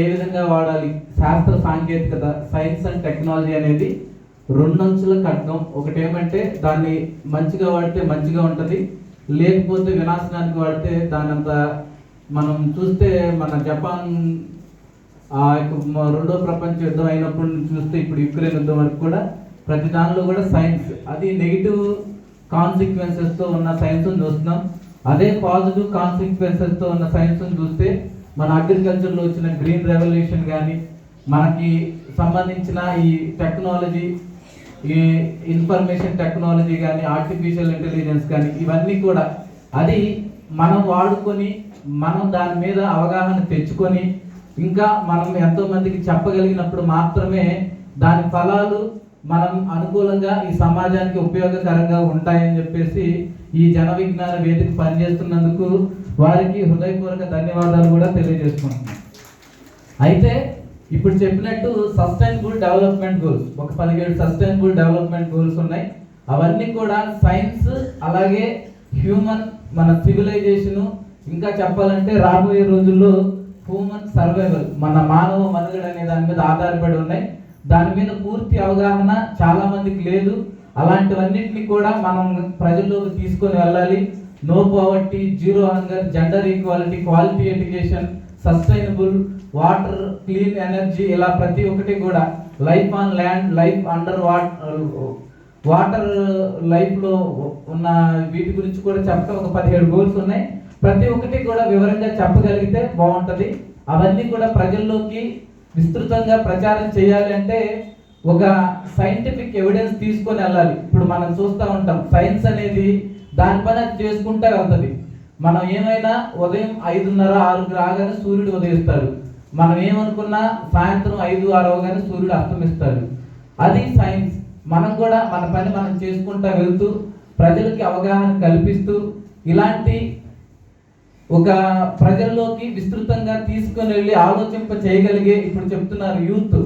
ఏ విధంగా వాడాలి, శాస్త్ర సాంకేతికత, సైన్స్ అండ్ టెక్నాలజీ అనేది రెండంచుల ఖడ్గం. ఒకటేమంటే దాన్ని మంచిగా వాడితే మంచిగా ఉంటుంది, లేకపోతే వినాశనానికి వాడితే దానంత మనం చూస్తే మన జపాన్ రెండో ప్రపంచ యుద్ధం అయినప్పుడు చూస్తే ఇప్పుడు యుక్రెయిన్ యుద్ధం వరకు కూడా ప్రతి దానిలో కూడా సైన్స్ అది నెగిటివ్ కాన్సిక్వెన్సెస్తో ఉన్న సైన్స్ని చూస్తున్నాం. అదే పాజిటివ్ కాన్సిక్వెన్సెస్తో ఉన్న సైన్స్ని చూస్తే మన అగ్రికల్చర్లో వచ్చిన గ్రీన్ రెవల్యూషన్ కానీ, మనకి సంబంధించిన ఈ టెక్నాలజీ, ఈ ఇన్ఫర్మేషన్ టెక్నాలజీ కానీ, ఆర్టిఫిషియల్ ఇంటెలిజెన్స్ కానీ, ఇవన్నీ కూడా అది మనం వాడుకొని మనం దాని మీద అవగాహన తెచ్చుకొని ఇంకా మనం ఎంతోమందికి చెప్పగలిగినప్పుడు మాత్రమే దాని ఫలాలు మనం అనుకూలంగా ఈ సమాజానికి ఉపయోగకరంగా ఉంటాయని చెప్పేసి ఈ జన విజ్ఞాన వేదిక పనిచేస్తున్నందుకు వారికి హృదయపూర్వక ధన్యవాదాలు కూడా తెలియజేసుకుంటున్నాం. అయితే ఇప్పుడు చెప్పినట్టు సస్టైనబుల్ డెవలప్మెంట్ గోల్స్, ఒక 17 సస్టైనబుల్ డెవలప్మెంట్ గోల్స్ ఉన్నాయి. అవన్నీ కూడా సైన్స్, అలాగే హ్యూమన్, మన సివిలైజేషను, ఇంకా చెప్పాలంటే రాబోయే రోజుల్లో హ్యూమన్ సర్వైవల్, మన మానవ మనుగడ అనే దాని మీద ఆధారపడి ఉన్నాయి. దాని మీద పూర్తి అవగాహన చాలా మందికి లేదు. అలాంటివన్నింటినీ కూడా మనం ప్రజల్లోకి తీసుకొని వెళ్ళాలి. No poverty, zero hunger, gender equality, quality education, sustainable water, clean energy, ఇలా ప్రతి ఒక్కటి కూడా life on land, life under water లైఫ్లో ఉన్న వీటి గురించి కూడా చెప్తా ఒక 17 గోల్స్ ఉన్నాయి. ప్రతి ఒక్కటి కూడా వివరంగా చెప్పగలిగితే బాగుంటుంది. అవన్నీ కూడా ప్రజల్లోకి విస్తృతంగా ప్రచారం చేయాలి అంటే ఒక సైంటిఫిక్ ఎవిడెన్స్ తీసుకొని వెళ్ళాలి. ఇప్పుడు మనం చూస్తూ ఉంటాం సైన్స్ అనేది దాని పని అది చేసుకుంటూ వెళ్తుంది. మనం ఏమైనా ఉదయం 5:30, 6కి రాగానే సూర్యుడు ఉదయిస్తాడు. మనం ఏమనుకున్నా సాయంత్రం 5, 6 అవగానే సూర్యుడు అస్తమిస్తాడు. అది సైన్స్. మనం కూడా మన పని మనం చేసుకుంటూ వెళ్తూ ప్రజలకి అవగాహన కల్పిస్తూ ఇలాంటి ఒక ప్రజల్లోకి విస్తృతంగా తీసుకొని వెళ్ళి ఆలోచింప చేయగలిగే, ఇప్పుడు చెప్తున్నారు యూత్,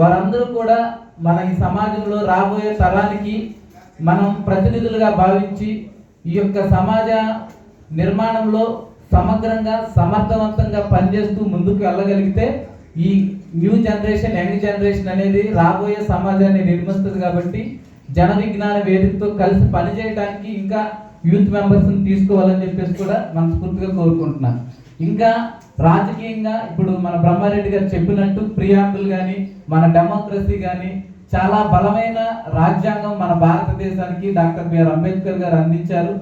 వారందరూ కూడా మన ఈ సమాజంలో రాబోయే తరానికి మనం ప్రతినిధులుగా భావించి ఈ యొక్క సమాజ నిర్మాణంలో సమగ్రంగా సమర్థవంతంగా పనిచేస్తూ ముందుకు వెళ్ళగలిగితే ఈ న్యూ జనరేషన్, యంగ్ జనరేషన్ అనేది రాబోయే సమాజాన్ని నిర్మిస్తుంది. కాబట్టి జన విజ్ఞాన వేదికతో కలిసి పనిచేయడానికి ఇంకా యూత్ మెంబర్స్ని తీసుకోవాలని చెప్పేసి కూడా మనస్ఫూర్తిగా కోరుకుంటున్నాను. ఇంకా రాజకీయంగా ఇప్పుడు మన బ్రహ్మారెడ్డి గారు చెప్పినట్టు ప్రియాంబుల్ కానీ, మన డెమోక్రసీ కానీ, చాలా బలమైన రాజ్యాంగం మన భారతదేశానికి డాక్టర్ బిఆర్ అంబేద్కర్ గారు అందించారు.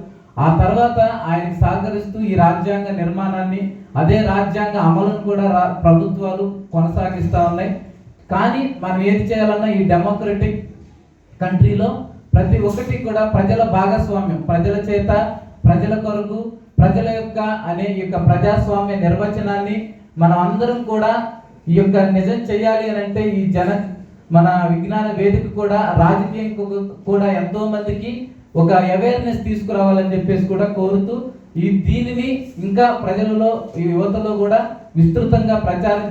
ఆ తర్వాత ఆయనకు సహకరిస్తూ ఈ రాజ్యాంగ నిర్మాణాన్ని, అదే రాజ్యాంగ అమలును కూడా ప్రభుత్వాలు కొనసాగిస్తూ ఉన్నాయి. కానీ మనం ఏది చేయాలన్నా ఈ డెమోక్రటిక్ కంట్రీలో ప్రతి ఒక్కటి కూడా ప్రజల భాగస్వామ్యం, ప్రజల చేత, ప్రజల కొరకు, ప్రజల యొక్క అనే ఈ యొక్క ప్రజాస్వామ్య నిర్వచనాన్ని మనం అందరం కూడా ఈ యొక్క నిజం చేయాలి అని అంటే ఈ మన విజ్ఞాన వేదిక కూడా రాజకీయం కూడా ఎంతో మందికి ఒక అవేర్నెస్ తీసుకురావాలని చెప్పేసి కూడా కోరుతూ దీనిని ఇంకా ప్రజలలో, ఈ యువతలో కూడా విస్తృతంగా ప్రచారం